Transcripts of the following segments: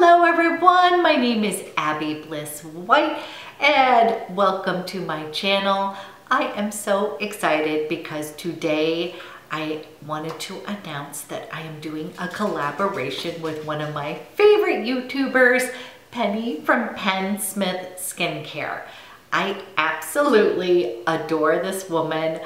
Hello everyone, my name is Abby Bliss White and welcome to my channel. I am so excited because today I wanted to announce that I am doing a collaboration with one of my favorite YouTubers, Penny from PENN SMITH SKINCARE. I absolutely adore this woman.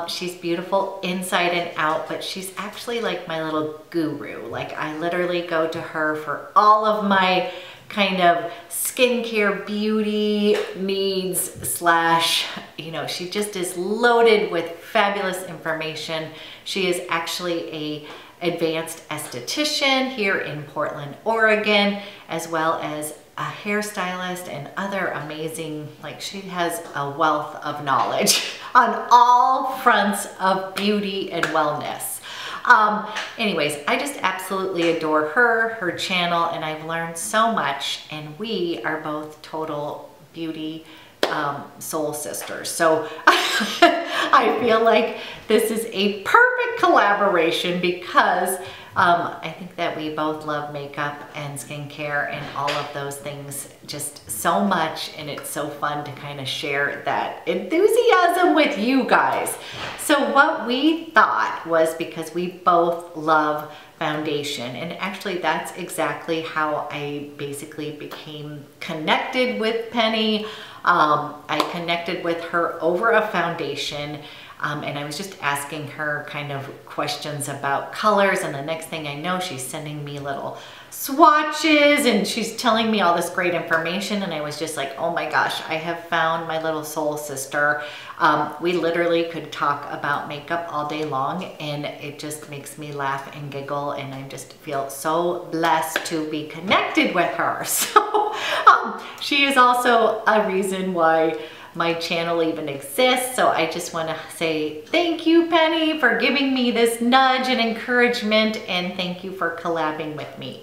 She's beautiful inside and out, but she's actually like my little guru. Like I literally go to her for all of my kind of skincare beauty needs slash, she just is loaded with fabulous information. She is actually a advanced esthetician here in Portland, Oregon, as well as a hairstylist and other amazing, she has a wealth of knowledge on all fronts of beauty and wellness. Anyways, I just absolutely adore her channel, and I've learned so much, and we are both total beauty soul sisters. So I feel like this is a perfect collaboration because I think that we both love makeup and skincare and all of those things just so much, and it's so fun to kind of share that enthusiasm with you guys. So what we thought was, because we both love foundation, and actually that's exactly how I basically became connected with Penny. I connected with her over a foundation. And I was just asking her kind of questions about colors, and the next thing I know, she's sending me little swatches and she's telling me all this great information, and I was just like, oh my gosh, I have found my little soul sister. We literally could talk about makeup all day long, and it just makes me laugh and giggle, and I just feel so blessed to be connected with her. So she is also a reason why my channel even exists. So I just want to say thank you, Penny, for giving me this nudge and encouragement, and thank you for collabing with me.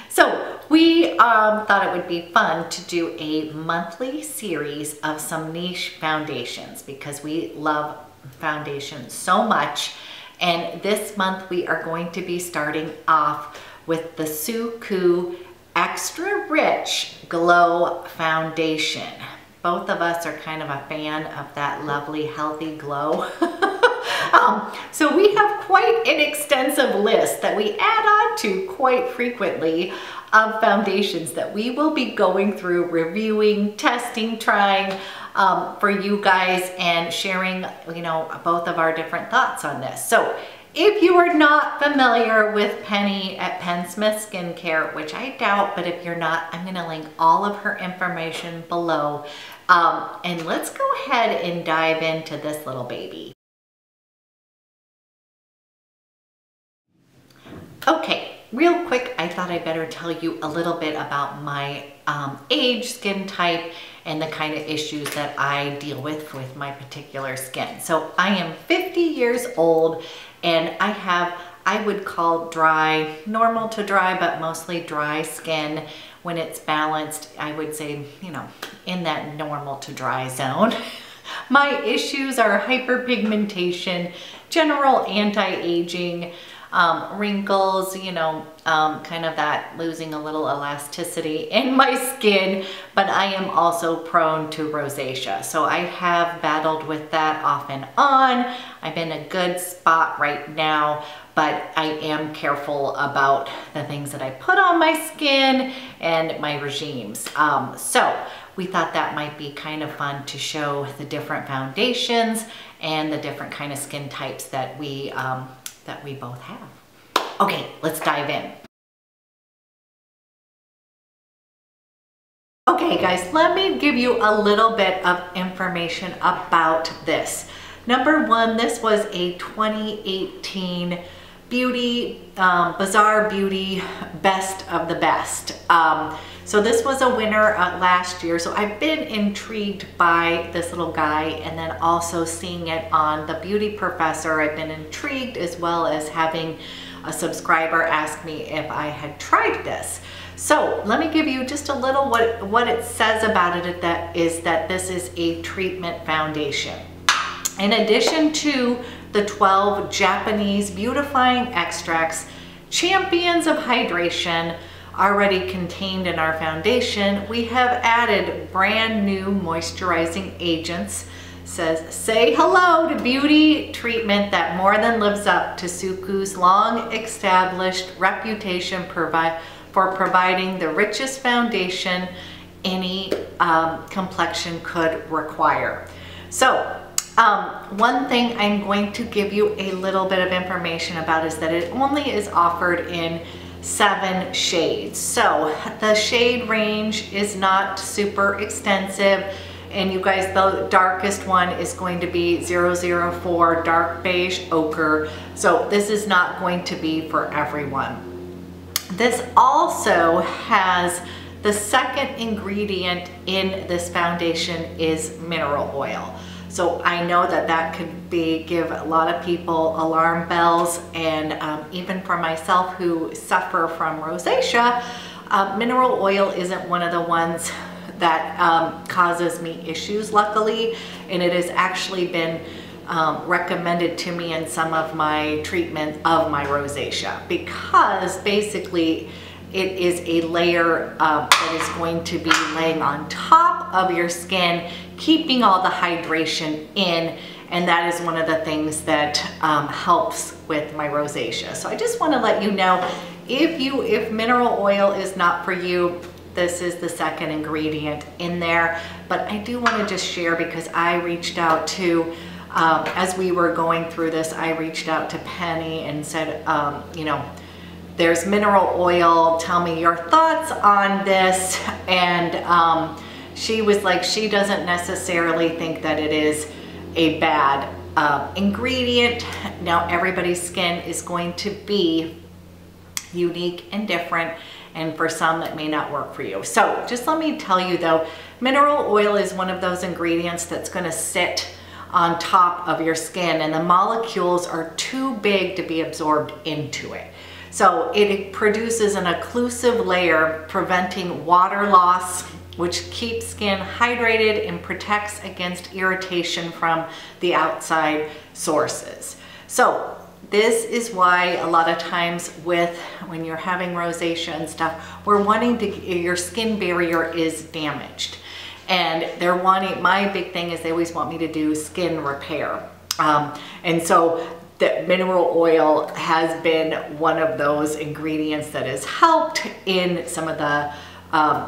So we thought it would be fun to do a monthly series of some niche foundations because we love foundations so much. And this month we are going to be starting off with the Suqqu Extra Rich Glow Foundation. Both of us are kind of a fan of that lovely, healthy glow. So we have quite an extensive list that we add on to quite frequently of foundations that we will be going through, reviewing, testing, trying for you guys, and sharing, both of our different thoughts on this. So if you are not familiar with Penny at PENN SMITH Skincare, which I doubt, but if you're not, I'm going to link all of her information below. And let's go ahead and dive into this little baby. Okay, real quick, I thought I'd better tell you a little bit about my age, skin type, and the kind of issues that I deal with my particular skin. So I am 50 years old, and I would call dry, normal to dry, but mostly dry skin. When it's balanced, I would say, in that normal to dry zone. My issues are hyperpigmentation, general anti-aging, wrinkles, kind of that losing a little elasticity in my skin, but I am also prone to rosacea. So I have battled with that off and on. I'm in a good spot right now, but I am careful about the things that I put on my skin and my regimes. So we thought that might be kind of fun to show the different foundations and the different kind of skin types that we both have. Okay, let's dive in. Okay guys, let me give you a little bit of information about this. Number one, this was a 2018 Bazaar Beauty Best of the Best. So this was a winner last year. So I've been intrigued by this little guy, and then also seeing it on The Beauty Professor. I've been intrigued, as well as having a subscriber ask me if I had tried this. So let me give you just a little what it says about it. That is that this is a treatment foundation. In addition to the 12 Japanese beautifying extracts, champions of hydration, already contained in our foundation, we have added brand new moisturizing agents. Says, say hello to beauty treatment that more than lives up to Suqqu's long established reputation for providing the richest foundation any complexion could require. So one thing I'm going to give you a little bit of information about is that it only is offered in 7 shades. So the shade range is not super extensive. And you guys, the darkest one is going to be 004 dark beige ochre. So this is not going to be for everyone. This also has the second ingredient in this foundation is mineral oil. So I know that that could give a lot of people alarm bells, and even for myself who suffer from rosacea, mineral oil isn't one of the ones that causes me issues, luckily, and it has actually been recommended to me in some of my treatment of my rosacea, because basically it is a layer that is going to be laying on top of your skin, keeping all the hydration in, and that is one of the things that helps with my rosacea. So I just want to let you know, if mineral oil is not for you, this is the second ingredient in there. But I do want to just share, because I reached out to, as we were going through this, I reached out to Penny and said, you know, there's mineral oil, tell me your thoughts on this. And she was like, she doesn't necessarily think that it is a bad ingredient. Now everybody's skin is going to be unique and different, and for some that may not work for you. So just let me tell you though, mineral oil is one of those ingredients that's going to sit on top of your skin, and the molecules are too big to be absorbed into it. So it produces an occlusive layer preventing water loss, which keeps skin hydrated and protects against irritation from the outside sources. So this is why a lot of times when you're having rosacea and stuff, we're wanting to, your skin barrier is damaged. And they're wanting, my big thing is they always want me to do skin repair. And so the mineral oil has been one of those ingredients that has helped in some of the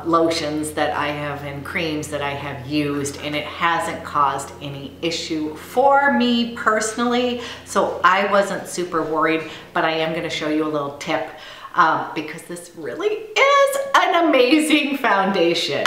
lotions that I have and creams that I have used, and it hasn't caused any issue for me personally. So I wasn't super worried, but I am going to show you a little tip because this really is an amazing foundation.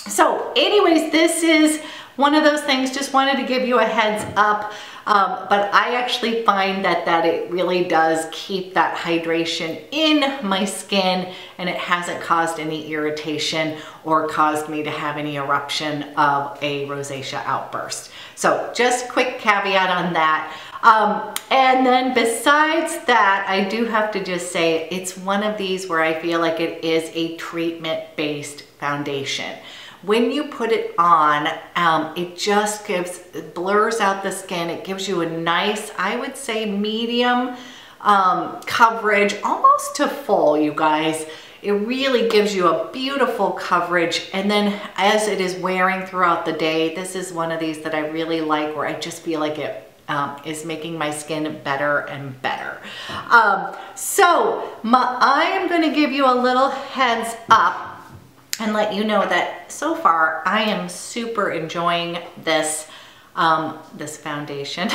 So anyways, this is one of those things, just wanted to give you a heads up. But I actually find that it really does keep that hydration in my skin, and it hasn't caused any irritation or caused me to have any eruption of a rosacea outburst. So just quick caveat on that. And then besides that, I do have to just say it's one of these where I feel like it is a treatment-based foundation. When you put it on, it just blurs out the skin. It gives you a nice, I would say medium coverage, almost to full, you guys. It really gives you a beautiful coverage. And then as it is wearing throughout the day, this is one of these that I really like, where I just feel like it is making my skin better and better. So I am going to give you a little heads up and let you know that so far I am super enjoying this this foundation.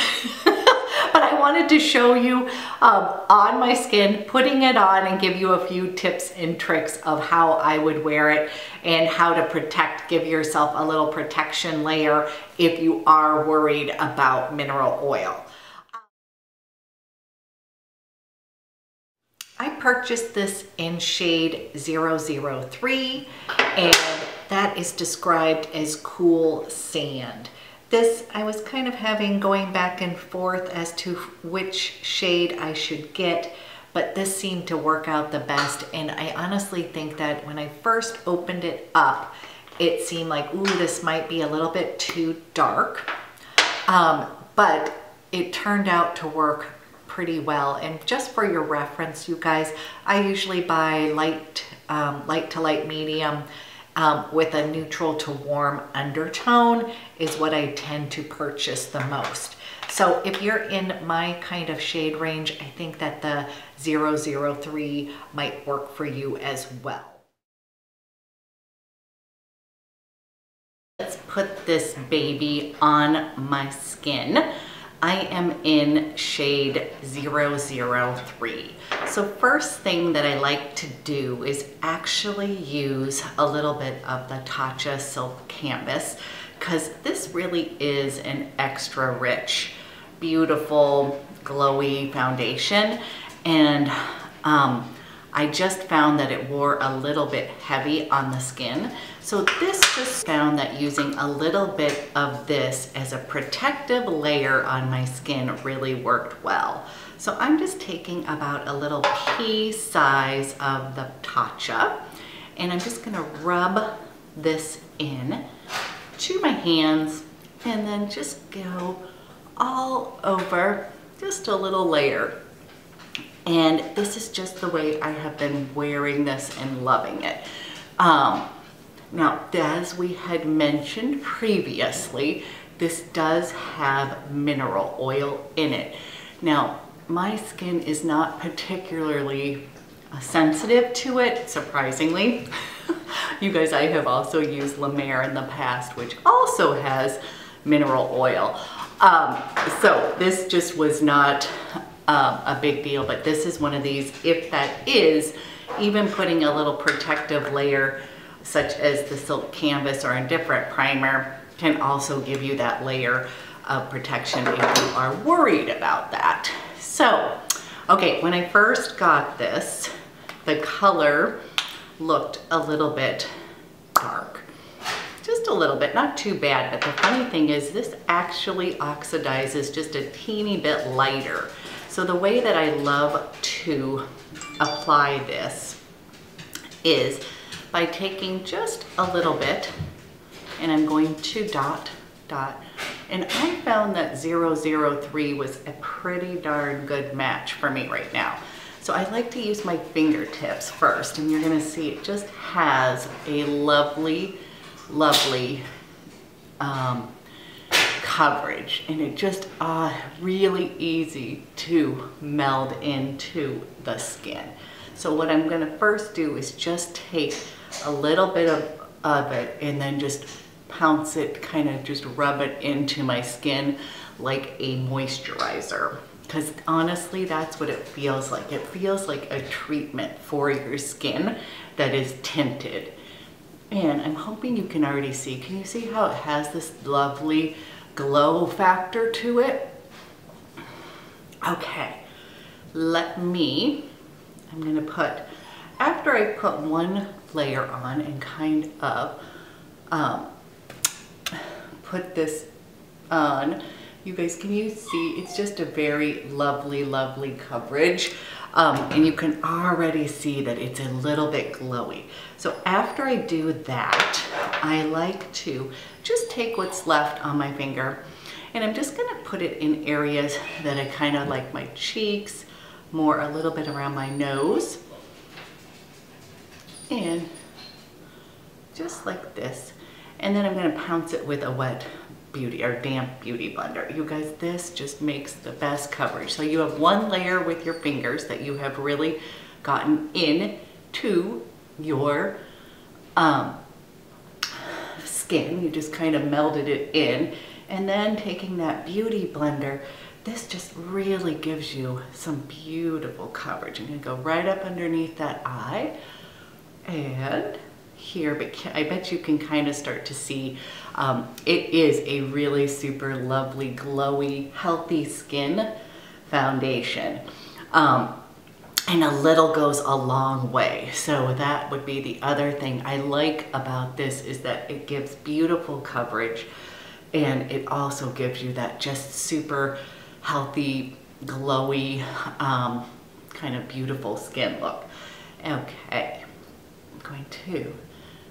But I wanted to show you on my skin, putting it on, and give you a few tips and tricks of how I would wear it and how to protect, give yourself a little protection layer if you are worried about mineral oil. I purchased this in shade 003, and that is described as cool sand. This, I was kind of going back and forth as to which shade I should get, but this seemed to work out the best. And I honestly think that when I first opened it up, it seemed like, ooh, this might be a little bit too dark. But it turned out to work pretty well. And just for your reference, you guys, I usually buy light to light medium with a neutral to warm undertone is what I tend to purchase the most. So if you're in my kind of shade range, I think that the 003 might work for you as well. Let's put this baby on my skin. I am in shade 003. So first thing that I like to do is actually use a little bit of the Tatcha Silk Canvas, because this really is an extra rich, beautiful, glowy foundation. And I just found that it wore a little bit heavy on the skin. So this just found that using a little bit of this as a protective layer on my skin really worked well. So I'm just taking about a little pea size of the Tatcha, and I'm just gonna rub this in to my hands and then just go all over, just a little layer. And this is just the way I have been wearing this and loving it. Now, as we had mentioned previously, this does have mineral oil in it. Now, my skin is not particularly sensitive to it, surprisingly. You guys, I have also used La Mer in the past, which also has mineral oil. So this just was not a big deal, but this is one of these, if that is, even putting a little protective layer such as the silk canvas or a different primer can also give you that layer of protection if you are worried about that. So, okay, when I first got this, the color looked a little bit dark. Just a little bit, not too bad, but the funny thing is this actually oxidizes just a teeny bit lighter. So the way that I love to apply this is by taking just a little bit, and I'm going to dot, and I found that 003 was a pretty darn good match for me right now. So I like to use my fingertips first, and you're gonna see it just has a lovely, lovely coverage, and it just really easy to meld into the skin. So what I'm gonna first do is just take a little bit of it and then just pounce it, kind of just rub it into my skin like a moisturizer. Because honestly, that's what it feels like. It feels like a treatment for your skin that is tinted. And I'm hoping you can already see. Can you see how it has this lovely glow factor to it? Okay, I'm gonna put, after I put one layer on and kind of put this on, you guys, can you see? It's just a very lovely, lovely coverage. And you can already see that it's a little bit glowy. So after I do that, I like to just take what's left on my finger, and I'm just gonna put it in areas that I kind of like, my cheeks, more a little bit around my nose, and just like this. And then I'm gonna pounce it with a wet beauty or damp beauty blender. You guys, this just makes the best coverage. So you have one layer with your fingers that you have really gotten into your skin. You just kind of melded it in, and then taking that beauty blender, this just really gives you some beautiful coverage. I'm gonna go right up underneath that eye and here, but I bet you can kind of start to see it is a really super lovely, glowy, healthy skin foundation. And a little goes a long way. So that would be the other thing I like about this, is that it gives beautiful coverage, and it also gives you that just super healthy, glowy, kind of beautiful skin look. Okay, I'm going to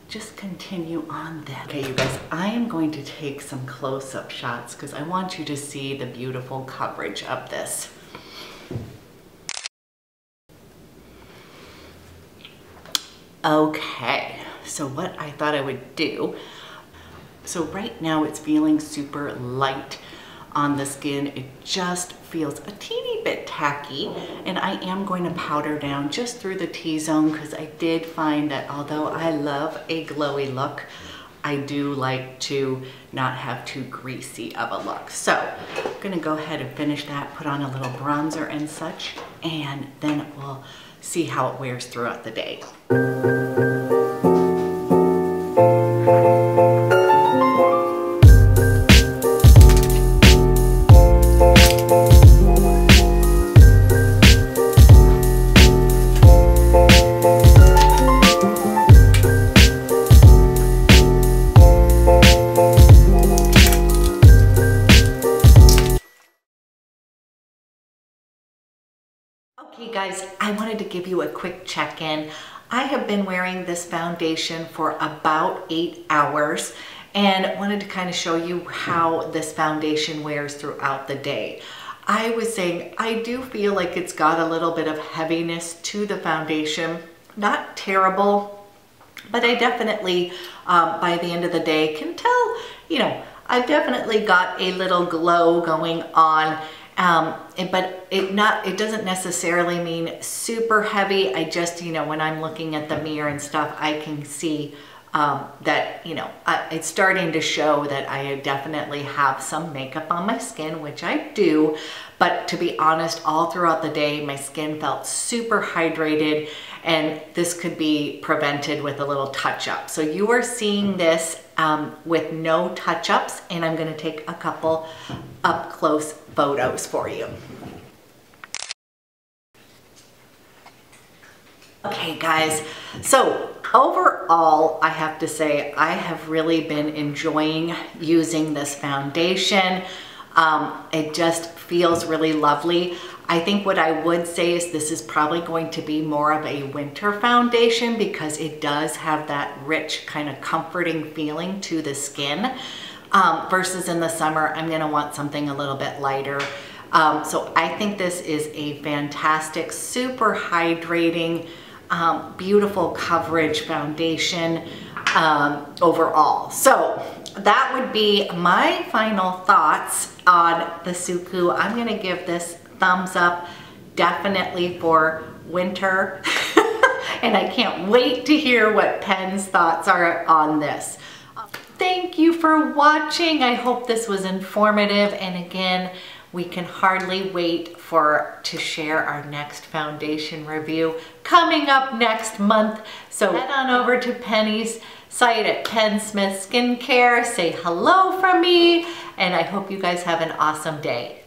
just continue on that. Okay, you guys, I am going to take some close-up shots because I want you to see the beautiful coverage of this. Okay, so what I thought I would do, so right now it's feeling super light on the skin. It just feels a teeny bit tacky, and I am going to powder down just through the T-zone because I did find that although I love a glowy look, I do like to not have too greasy of a look. So I'm gonna go ahead and finish that, put on a little bronzer and such, and then we'll see how it wears throughout the day. Okay guys, I wanted to give you a quick check-in. I have been wearing this foundation for about 8 hours and wanted to kind of show you how this foundation wears throughout the day. I was saying I do feel like it's got a little bit of heaviness to the foundation. Not terrible, but I definitely, by the end of the day, can tell, you know, I've definitely got a little glow going on. But it doesn't necessarily mean super heavy. I just, you know, when I'm looking at the mirror and stuff, I can see that, you know, it's starting to show that I definitely have some makeup on my skin, which I do. But to be honest, all throughout the day, my skin felt super hydrated, and this could be prevented with a little touch-up. So you are seeing this with no touch-ups, and I'm gonna take a couple up-close photos for you. Okay guys, so overall, I have to say I have really been enjoying using this foundation. It just feels really lovely. I think what I would say is this is probably going to be more of a winter foundation because it does have that rich kind of comforting feeling to the skin. Versus in the summer, I'm gonna want something a little bit lighter. So I think this is a fantastic, super hydrating, beautiful coverage foundation overall. So that would be my final thoughts on the Suqqu. I'm gonna give this thumbs up definitely for winter. And I can't wait to hear what PENN's thoughts are on this. Thank you for watching. I hope this was informative. And again, we can hardly wait to share our next foundation review coming up next month. So head on over to Penny's site at PENN SMITH Skincare. Say hello from me, and I hope you guys have an awesome day.